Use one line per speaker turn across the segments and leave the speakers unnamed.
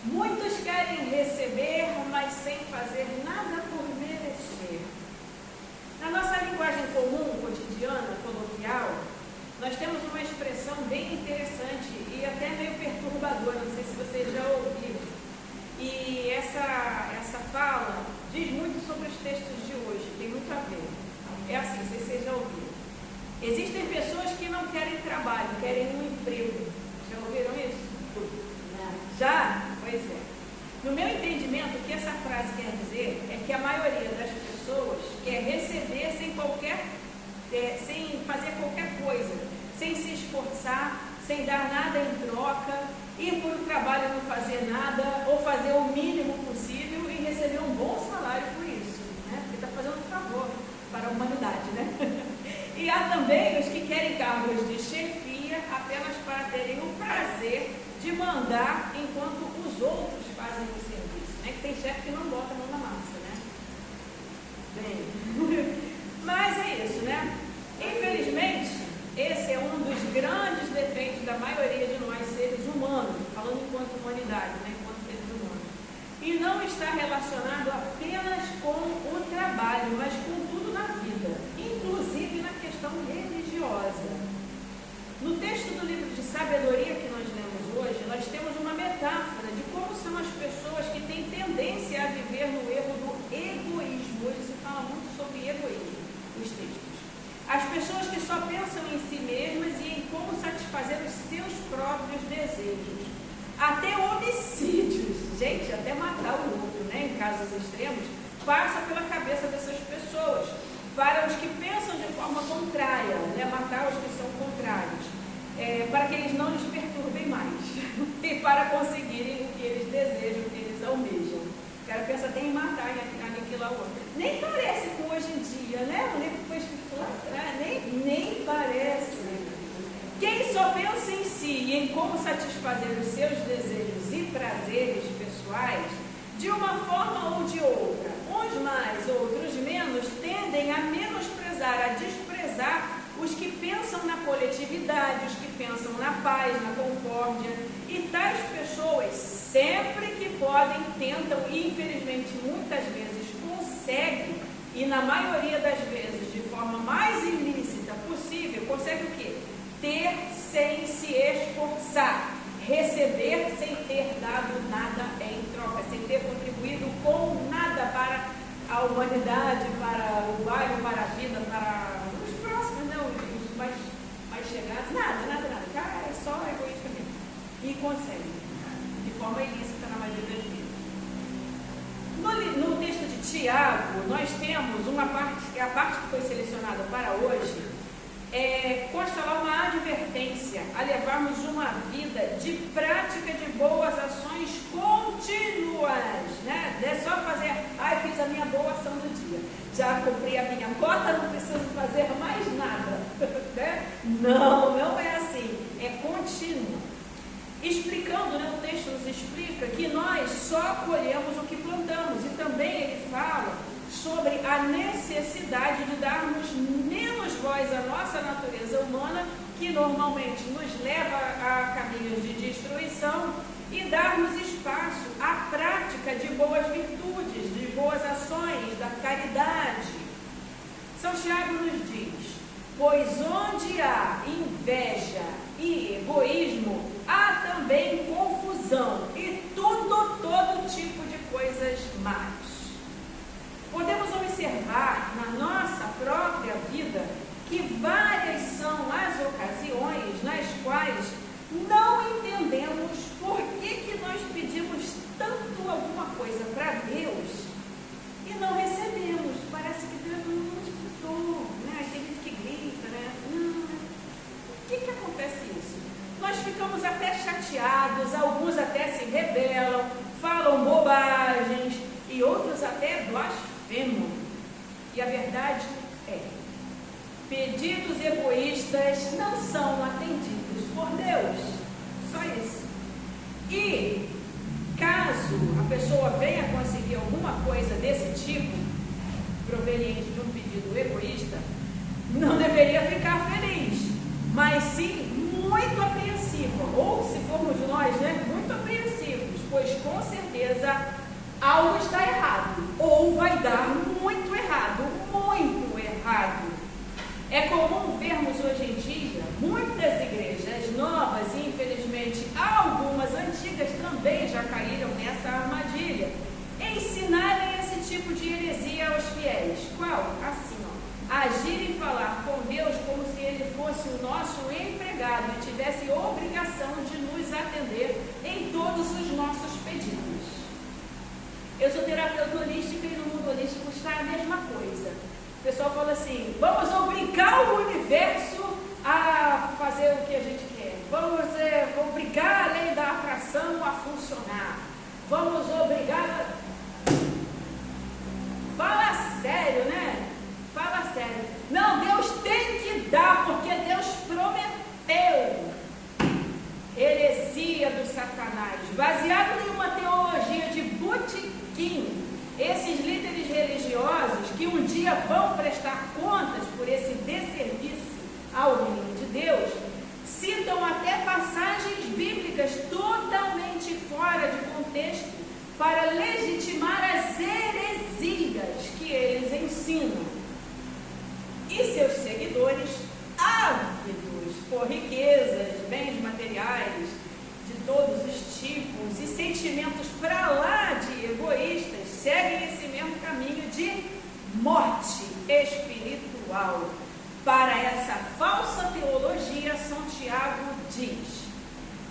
Muitos querem receber, mas sem fazer nada por merecer. Na nossa linguagem comum, cotidiana, coloquial, nós temos uma expressão bem interessante e até meio perturbadora, não sei se vocês já ouviram. E essa fala diz muito sobre os textos de hoje, tem muito a ver. É assim, não sei se vocês já ouviram. Existem pessoas que não querem trabalho, querem um emprego. Já ouviram isso? Já? Pois é. No meu entendimento, o que essa frase quer dizer é que a maioria das pessoas quer receber sem fazer qualquer coisa, sem se esforçar, sem dar nada em troca, ir para o trabalho não fazer nada, ou fazer o mínimo possível e receber um bom salário por isso, né? Porque está fazendo um favor para a humanidade, né? E há também os que querem cargos de chefia apenas para terem o prazer de mandar enquanto os outros fazem o serviço, né? Que tem chefe que não bota a mão na massa, né? Bem, mas é isso, né? Infelizmente, esse é um dos grandes defeitos da maioria de nós seres humanos, falando enquanto humanidade, né? Enquanto seres humanos. E não está relacionado apenas com o trabalho, mas com tudo na vida, inclusive na questão religiosa. No texto do livro de sabedoria que nós lemos hoje, nós temos uma metáfora de como são as pessoas que têm tendência a viver no erro do egoísmo. Hoje se fala muito sobre egoísmo, os textos. As pessoas que só pensam em si mesmas e em como satisfazer os seus próprios desejos. Até homicídios, gente, até matar o outro, né, em casos extremos, passa pela cabeça dessas pessoas. Para os que pensam de forma contrária, né, matar os que são contrários, para que eles não lhes perturbem mais e para conseguirem o que eles desejam, o que eles almejam. O cara pensa até em matar, em aniquilar o outro. Nem parece com hoje em dia, né? O livro foi escrito lá atrás, nem parece. Quem só pensa em si e em como satisfazer os seus desejos e prazeres pessoais, de uma forma ou de outra, uns mais, outros menos, tendem a menosprezar, a desprezar os que pensam na coletividade, os que pensam na paz, na concórdia. E tais pessoas, sempre que podem, tentam e infelizmente muitas vezes conseguem, e na maioria das vezes de forma mais ilícita possível, conseguem o quê? Ter sem se esforçar, receber sem ter dado nada em troca, sem ter contribuído com nada para a humanidade, para o bairro, para a vida, para os próximos, não, os mais chegados, nada. O cara é só egoísta mesmo. E consegue, de forma ilícita na maioria das vezes. No texto de Tiago, nós temos uma parte, que é a parte que foi selecionada para hoje, consta lá uma advertência a levarmos uma vida de prática de boas ações contínuas, né? Não é só fazer, fiz a minha boa ação do dia, já cumpri a minha cota, não preciso fazer mais nada, né? Não é assim, é contínuo. Explicando, né, o texto nos explica que nós só colhemos o que plantamos, e também ele fala sobre a necessidade de darmos menos voz à nossa natureza humana, que normalmente nos leva a caminhos de destruição, e darmos espaço à prática de boas virtudes, de boas ações, da caridade. São Tiago nos diz: pois onde há inveja e egoísmo, há também confusão e todo tipo de coisas más. Podemos observar na nossa própria vida que várias são as ocasiões nas quais não entendemos por que nós pedimos tanto alguma coisa para Deus e não recebemos. Parece que Deus não nos escutou, né? Tem gente que grita, né? Por que acontece isso? Nós ficamos até chateados, alguns até se rebelam, falam bobagens e outros até blasfemam. E a verdade é, pedidos egoístas não são atendidos por Deus. Só isso. E caso a pessoa venha conseguir alguma coisa desse tipo, proveniente de um pedido egoísta, não deveria ficar feliz, mas sim muito apreensiva, ou se formos nós, né, muito apreensivos, pois com vamos obrigá-la. Fala sério, né? Fala sério. Não, Deus tem que dar, porque Deus prometeu. Heresia do Satanás, baseado em uma teologia de botequim. Esses líderes religiosos que um dia vão prestar contas por esse desserviço ao reino de Deus, citam até passagens bíblicas totalmente fora de contexto para legitimar as heresias que eles ensinam. E seus seguidores, ávidos por riquezas, bens materiais de todos os tipos e sentimentos para lá de egoístas, seguem esse mesmo caminho de morte espiritual. Para essa falsa teologia, São Tiago diz: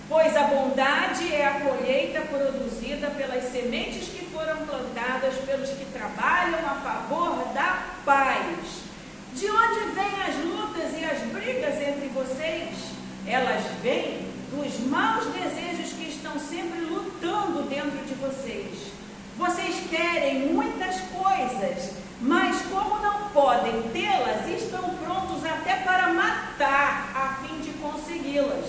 pois a bondade é a colheita produzida pelas sementes que foram plantadas pelos que trabalham a favor da paz. De onde vêm as lutas e as brigas entre vocês? Elas vêm dos maus desejos que estão sempre lutando dentro de vocês. Vocês querem muitas coisas, mas como não podem tê-las, estão prontos até para matar a fim de consegui-las.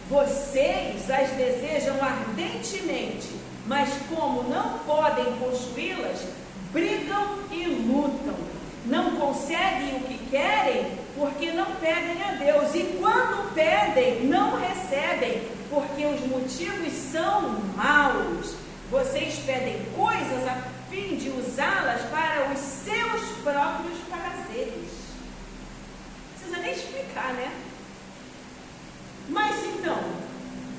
Vocês as desejam ardentemente, mas como não podem possuí-las, brigam e lutam. Não conseguem o que querem porque não pedem a Deus. E quando pedem, não recebem, porque os motivos são maus. Vocês pedem coisas a fim de usá-las para os seus próprios prazeres. Não precisa nem explicar, né? Mas então,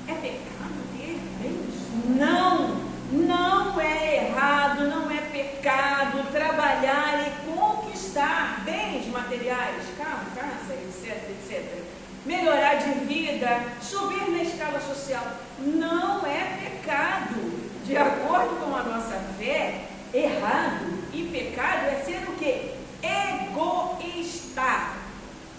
é pecado ter bens? Não, não é errado, não é pecado trabalhar e conquistar bens materiais, carro, casa, etc, etc. Melhorar de vida, subir na escala social. Não é pecado. De acordo com a nossa fé, errado e pecado é ser o quê? Egoísta.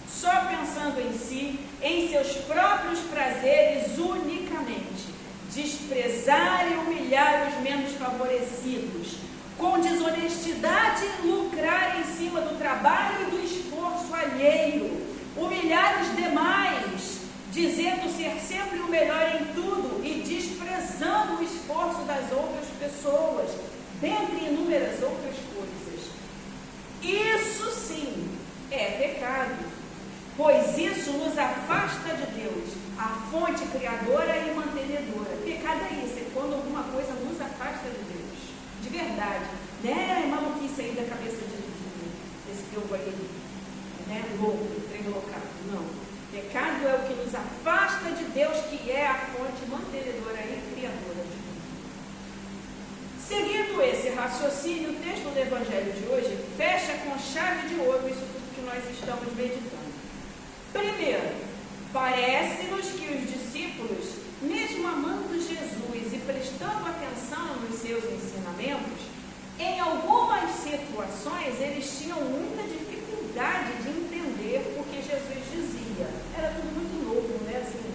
Só pensando em si, em seus próprios prazeres unicamente. Desprezar e humilhar os menos favorecidos. Com desonestidade, lucrar em cima do trabalho e do esforço alheio. Humilhar os demais, dizendo ser sempre o melhor em tudo e desprezando o esforço das outras pessoas, dentre inúmeras outras coisas. Isso sim é pecado, pois isso nos afasta de Deus, a fonte criadora e mantenedora. Pecado é isso, é quando alguma coisa nos afasta de Deus, de verdade, né? É maluquice aí da cabeça desse povo aí, né? Louco, trem loucado, não. Pecado é o que nos afasta de Deus, que é a fonte mantenedora e criadora de tudo. Seguindo esse raciocínio, o texto do Evangelho de hoje fecha com chave de ouro isso tudo que nós estamos meditando. Primeiro, parece-nos que os discípulos, mesmo amando Jesus e prestando atenção nos seus ensinamentos, em algumas situações eles tinham muita dificuldade de entender o que Jesus dizia. Era tudo muito novo, né? Assim,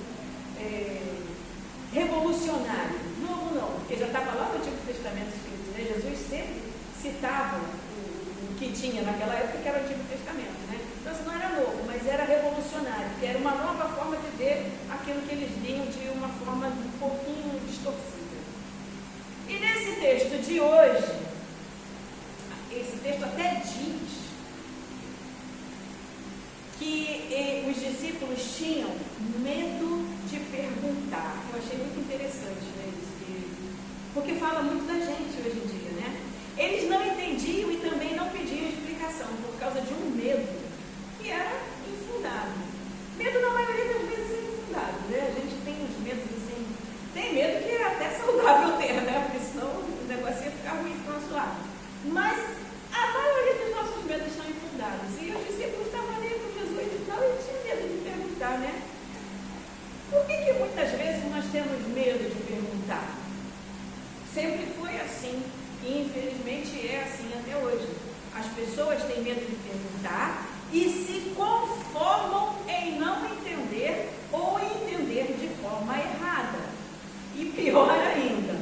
revolucionário. Novo não, porque já estava lá no Antigo Testamento escrito, né? Jesus sempre citava o que tinha naquela época, que era o Antigo Testamento, né? Então isso não era novo, mas era revolucionário, porque era uma nova forma de ver aquilo que eles liam de uma forma um pouquinho distorcida. E nesse texto de hoje, esse texto até diz que os discípulos tinham medo de perguntar. Eu achei muito interessante, né, isso, porque fala muito da gente hoje em dia, né? Eles não entendiam e também não pediam explicação por causa de um medo que era infundado. Medo, na maioria das vezes, é infundado, né? A gente tem uns medos assim, tem medo que é até saudável ter, né? Porque senão o negócio ia ficar ruim para o nosso lado. Mas a maioria dos nossos medos são infundados. E os discípulos estavam ali com Jesus e tal, e tinham medo de perguntar, né? Por que muitas vezes nós temos medo de perguntar? Sempre foi assim, e infelizmente é assim até hoje. As pessoas têm medo de perguntar e se conformam em não entender ou entender de forma errada. E pior ainda,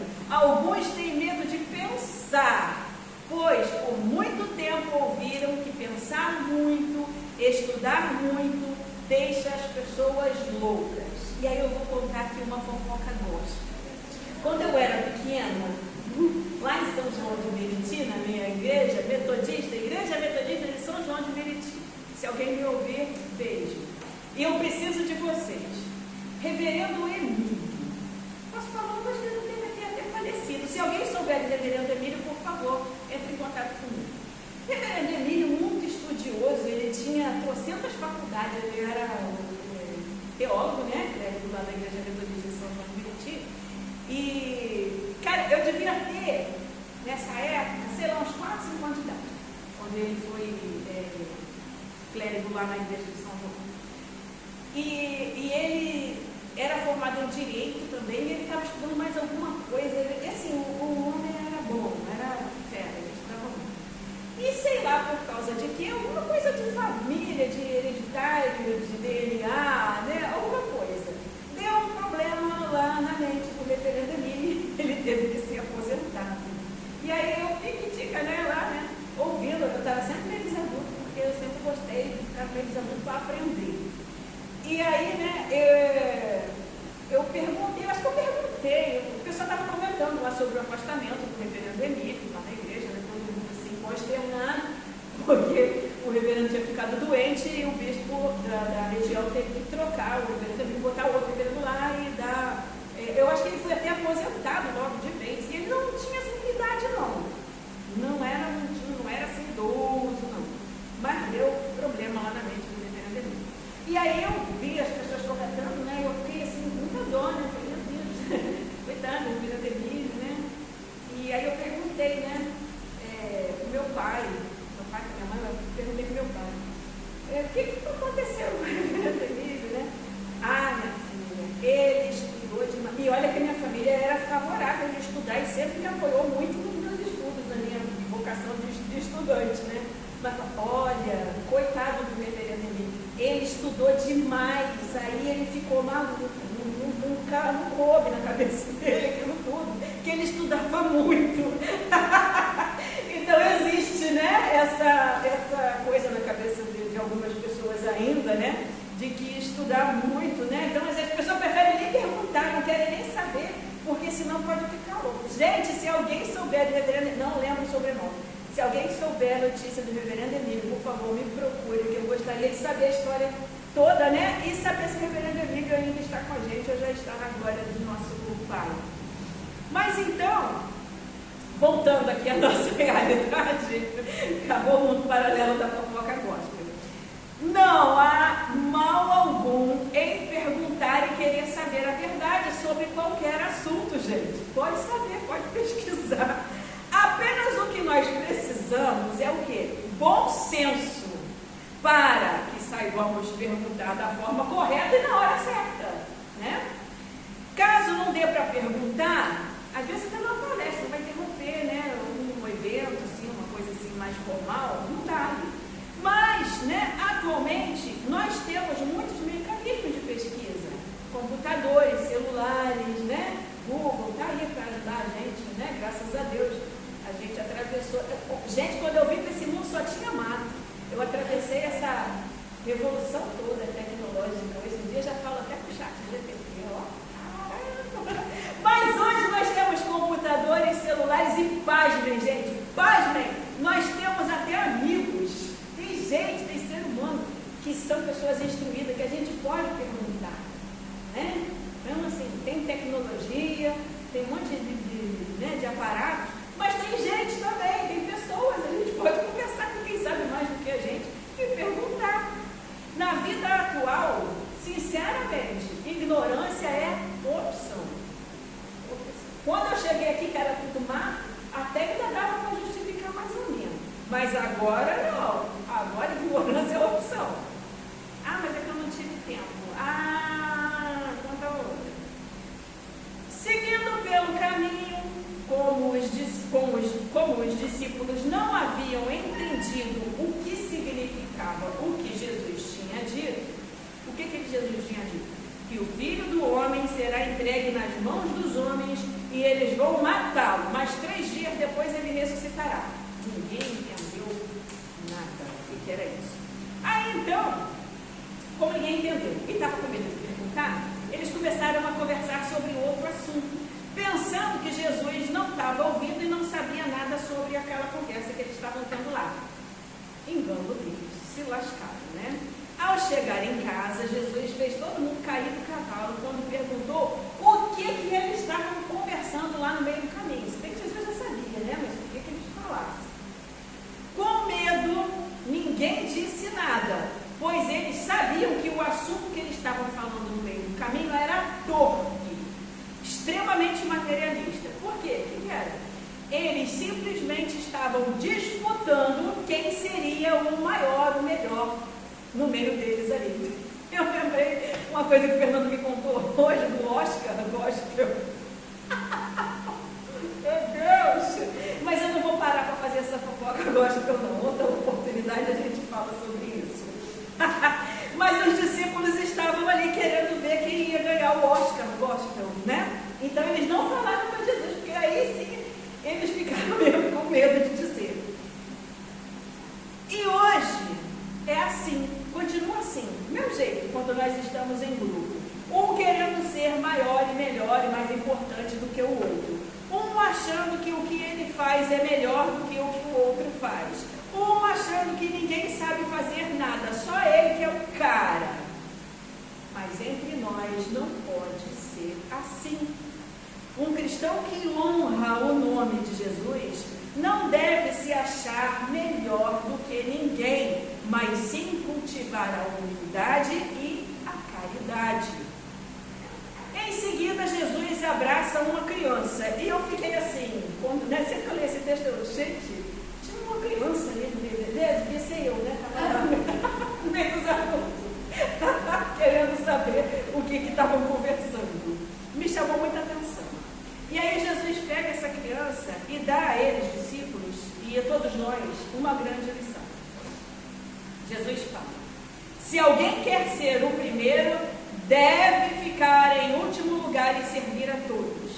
Alguns têm medo de pensar, pois por muito tempo ouviram que pensar muito, estudar muito, deixa as pessoas loucas. E aí eu vou contar aqui uma fofoca gospel. Quando eu era pequena, lá em São João de Meriti, na minha igreja metodista, Igreja Metodista de São João de Meriti. Se alguém me ouvir, beijo. E eu preciso de vocês. Reverendo Emílio. Posso falar, mas ele não deve ter falecido. Se alguém souber de Reverendo Emílio, por favor, entre em contato comigo. Reverendo Emílio, muito estudioso, ele tinha trocentas faculdades, ele era teólogo, né? Lá da Igreja Metodista de São João de Meriti. E, cara, eu devia ter, nessa época, sei lá, uns 4, 5 anos de idade, quando ele foi clérigo lá na Igreja de São João. E ele era formado em Direito também, e ele estava estudando mais alguma coisa. E assim, o homem era bom, era fera, ele estudava muito. E sei lá por causa de quê, alguma coisa de família, de hereditário, de DNA, né? Alguma coisa. Deu um problema lá na mente do reverendo Emílio, ele teve que ser aposentado. E aí eu pique-tica, né, lá, né, ouvindo, eu estava sempre meio desadulto, porque eu sempre gostei de ficar meio desadulto para aprender. E aí, né, eu perguntei, acho que eu perguntei, o pessoal estava comentando lá sobre o afastamento do reverendo Emílio, lá na igreja, né, todo mundo assim, consternado, porque o reverendo tinha ficado doente e o bispo da região teve que trocar o reverendo Emílio, botar o outro reverendo lá e dar. Eu acho que ele foi até aposentado logo de vez, e ele não tinha essa idade, não. Não era assim idoso, não. Mas deu problema lá na mente do reverendo Emílio. E aí eu vi as pessoas comentando, né? Eu fiquei assim, muita dó, né? Eu falei, meu Deus, coitado, o reverendo Emílio, né? E aí eu perguntei, né? O meu pai, com a minha mãe, eu perguntei pro meu pai, o que aconteceu com o reverendo Emílio, né? Ah, minha filha, ele estudou demais. E olha que a minha família era favorável de estudar e sempre me apoiou muito nos meus estudos, na minha vocação de estudante, né? Mas olha, coitado do reverendo Emílio, ele estudou demais, aí ele ficou maluco, não coube na cabeça dele aquilo tudo, que ele estudava muito. Então existe, né, essa coisa na cabeça de algumas pessoas ainda, né, de que estudar muito, né, então as pessoas preferem nem perguntar, não querem nem saber, porque senão pode ficar louco. Gente, se alguém souber do reverendo, não lembro o sobrenome, se alguém souber a notícia do reverendo Emílio, por favor, me procure, que eu gostaria de saber a história toda, né, e saber se o reverendo Emílio ainda está com a gente, ou já está na glória do nosso Pai. Mas então, voltando aqui à nossa realidade, acabou o mundo paralelo da fofoca gospel. Não há mal algum em perguntar e querer saber a verdade sobre qualquer assunto, gente. Pode saber, pode pesquisar. Apenas o que nós precisamos é o quê? Bom senso, para que saibamos perguntar da forma correta e na hora certa, né? Caso não dê para perguntar, às vezes você está numa palestra, vai interromper, né, um evento, assim, uma coisa assim mais formal, não dá. Mas, né, atualmente, nós temos muitos mecanismos de pesquisa, computadores, celulares, né, Google, está aí para ajudar a gente, né, graças a Deus, a gente atravessou. Gente, quando eu vim para esse mundo só tinha mato, eu atravessei essa revolução toda tecnológica, hoje em dia já falo até com o chat GPT, ó. Mas hoje nós temos computadores, celulares e pasmem, gente, pasmem, nós temos até amigos, tem gente, tem ser humano, que são pessoas instruídas, que a gente pode perguntar, né? Então assim, tem tecnologia, tem um monte de aparatos, mas tem gente também, tem pessoas, a gente pode conversar com quem sabe mais do que a gente e perguntar. Na vida atual, sinceramente, ignorância é opção. Quando eu cheguei aqui, que era tudo mato, até ainda dava para justificar mais ou menos. Mas agora não. Agora ignorância é opção. Ah, mas é que eu não tive tempo. Ah, então tá outra. Seguindo pelo caminho, como os discípulos não haviam entendido o que significava o que Jesus tinha dito, o que Jesus tinha dito? Que o Filho do Homem será entregue nas mãos dos homens e eles vão matá-lo, mas 3 dias depois ele ressuscitará. Ninguém entendeu nada o que era isso. Aí então, como ninguém entendeu e estava com medo de perguntar, eles começaram a conversar sobre outro assunto, pensando que Jesus não estava ouvindo e não sabia nada sobre aquela conversa que eles estavam tendo lá. Engano deles, se lascaram, né? Ao chegar em casa, Jesus fez todo mundo cair do cavalo quando perguntou o que eles estavam conversando lá no meio do caminho. Se bem que Jesus já sabia, né? Mas o que eles falassem? Com medo, ninguém disse nada, pois eles sabiam que o assunto que eles estavam falando no meio do caminho era torpe, extremamente materialista. Por quê? O que era? Eles simplesmente estavam disputando quem seria o maior, o melhor no meio deles ali. Eu lembrei uma coisa que o Fernando me contou hoje do Oscar gospel. Meu Deus! Mas eu não vou parar para fazer essa fofoca gospel não. Outra oportunidade a gente fala sobre isso. Mas os discípulos estavam ali querendo ver quem ia ganhar o Oscar gospel, né? Então eles não falaram para Jesus, porque aí sim eles ficaram mesmo com medo de dizer. E hoje é assim, continua assim, do meu jeito, quando nós estamos em grupo. Um querendo ser maior e melhor e mais importante do que o outro. Um achando que o que ele faz é melhor do que o que o outro faz. Um achando que ninguém sabe fazer nada, só ele que é o cara. Mas entre nós não pode ser assim. Um cristão que honra o nome de Jesus não deve se achar melhor do que ninguém, mas sim cultivar a humildade e a caridade. Em seguida, Jesus abraça uma criança. E eu fiquei assim, quando, né, sempre que eu li esse texto, eu, gente, tinha uma criança ali no meio dele, devia ser eu, né? No meio dos adultos, querendo saber o que estavam conversando. Me chamou muita atenção. E aí Jesus pega essa criança e dá a eles, discípulos, e a todos nós, uma grande lição. Jesus fala: se alguém quer ser o primeiro, deve ficar em último lugar e servir a todos.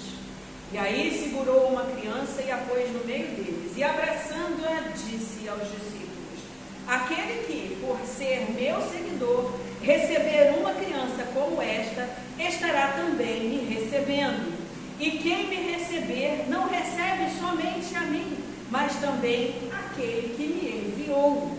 E aí segurou uma criança e a pôs no meio deles, e abraçando-a, disse aos discípulos: aquele que, por ser meu seguidor, receber uma criança como esta, estará também me recebendo. E quem me receber, não recebe somente a mim, mas também aquele que me enviou.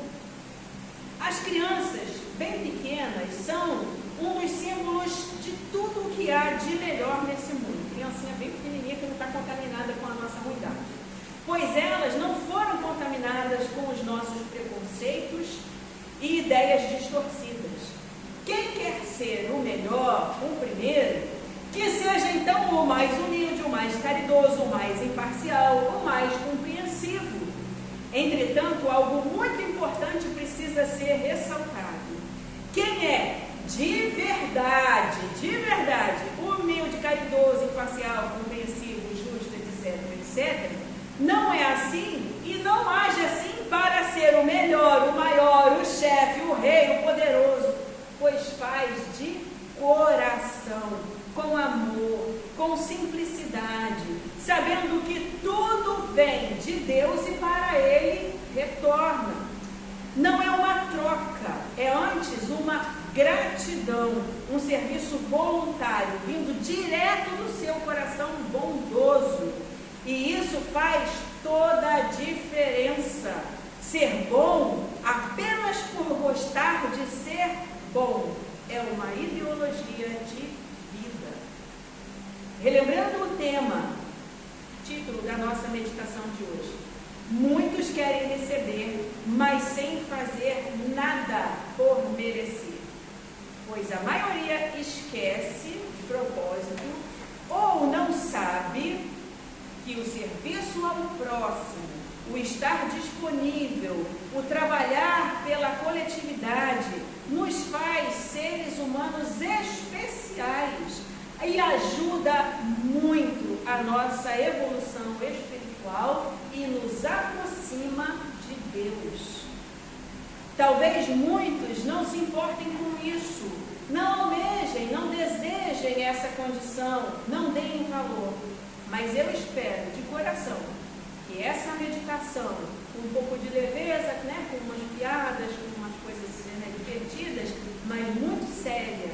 As crianças bem pequenas são um dos símbolos de tudo o que há de melhor nesse mundo. Criancinha bem pequenininha que não está contaminada com a nossa ruindade. Pois elas não foram contaminadas com os nossos preconceitos e ideias distorcidas. Quem quer ser o melhor, o primeiro, que seja então o mais humilde, o mais caridoso, o mais imparcial, o mais compreensivo. Entretanto, algo muito importante precisa ser ressaltado. Quem é de verdade, humilde, caridoso, imparcial, compreensivo, justo, etc., não é assim e não age assim para ser o melhor, o maior, o chefe, o rei, o poderoso, pois faz de coração, com amor, com simplicidade, sabendo que tudo vem de Deus e para Ele retorna. Não é uma troca, é antes uma gratidão, um serviço voluntário, vindo direto do seu coração bondoso. E isso faz toda a diferença. Ser bom apenas por gostar de ser bom é uma ideologia de Relembrando o tema, título da nossa meditação de hoje: muitos querem receber, mas sem fazer nada por merecer. Pois a maioria esquece de propósito ou não sabe que o serviço ao próximo, o estar disponível, o trabalhar pela coletividade, nos faz seres humanos especiais e ajuda muito a nossa evolução espiritual e nos aproxima de Deus. Talvez muitos não se importem com isso, não almejem, não desejem essa condição, não deem valor. Mas eu espero de coração que essa meditação, com um pouco de leveza, né, com umas piadas, com umas coisas divertidas, mas muito séria,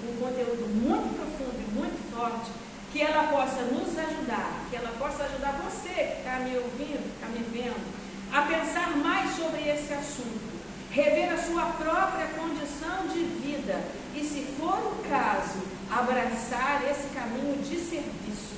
com um conteúdo muito profundo e muito forte, que ela possa nos ajudar, que ela possa ajudar você que está me ouvindo, está me vendo, a pensar mais sobre esse assunto, rever a sua própria condição de vida e, se for o caso, abraçar esse caminho de serviço.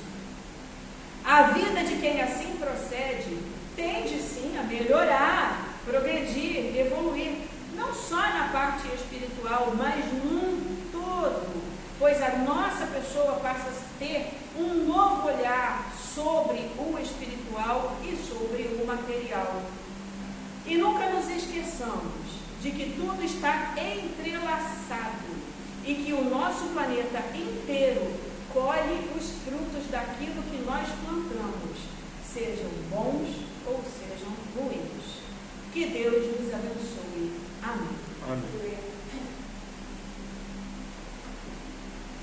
A vida de quem assim procede tende sim a melhorar, progredir, evoluir, não só na parte espiritual, mas num todo, pois a nossa pessoa passa a ter um novo olhar sobre o espiritual e sobre o material. E nunca nos esqueçamos de que tudo está entrelaçado e que o nosso planeta inteiro colhe os frutos daquilo que nós plantamos, sejam bons ou sejam ruins. Que Deus nos abençoe. Amém.
Amém.